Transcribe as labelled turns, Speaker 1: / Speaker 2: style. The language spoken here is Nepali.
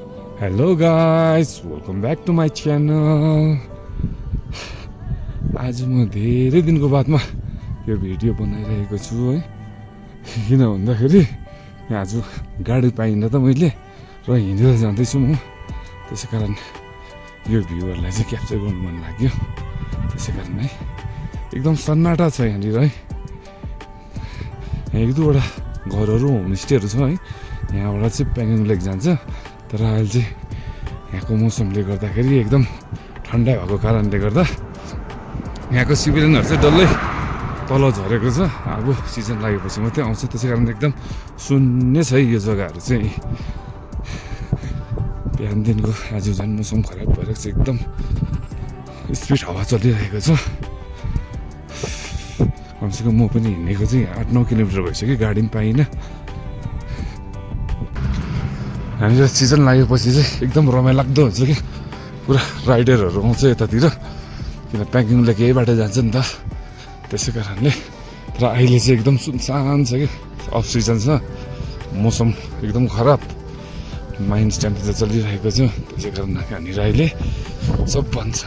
Speaker 1: Hello guys, welcome back to my channel. आज म धेरै दिनको बादमा यो भिडियो बनाइरहेको छु है। किन भन्दाखेरि आज गाडी पाइनँ त मैले र हिँडेर जाँदैछु म, त्यसै कारण यो भ्यूहरूलाई चाहिँ क्याप्चर गर्नु मन लाग्यो। त्यसै कारण है एकदम सन्नाटा छ यहाँनिर है। यहाँ एक दुईवटा घरहरू होमस्टेहरू छ है। यहाँबाट चाहिँ पेलिङ लेक जान्छ, तर अहिले चाहिँ यहाँको मौसमले गर्दाखेरि एकदम ठन्डा भएको कारणले गर्दा यहाँको सिभिलियनहरू चाहिँ डल्लै तल झरेको छ। अब सिजन लागेपछि मात्रै आउँछ, त्यसै कारण एकदम शून्य छ है यो जग्गाहरू चाहिँ। बिहानदेखिको आज झन् मौसम खराब भएर चाहिँ एकदम स्पिड हावा चलिरहेको छ। कमसेकम म पनि हिँडेको चाहिँ 8-9 किलोमिटर भइसक्यो, गाडी पनि पाइनँ। हामीलाई सिजन लागेपछि चाहिँ एकदम रमाइलाग्दो हुन्छ कि पुरा राइडरहरू आउँछ यतातिर, किन प्याकिङ लेक यही बाटो जान्छ नि त, त्यसै कारणले। तर अहिले चाहिँ एकदम सुनसान छ कि, अफ सिजन छ, मौसम एकदम खराब, माइनस टेम्परेचर चलिरहेको छ, त्यसै कारण यहाँनिर अहिले सब बन्द छ।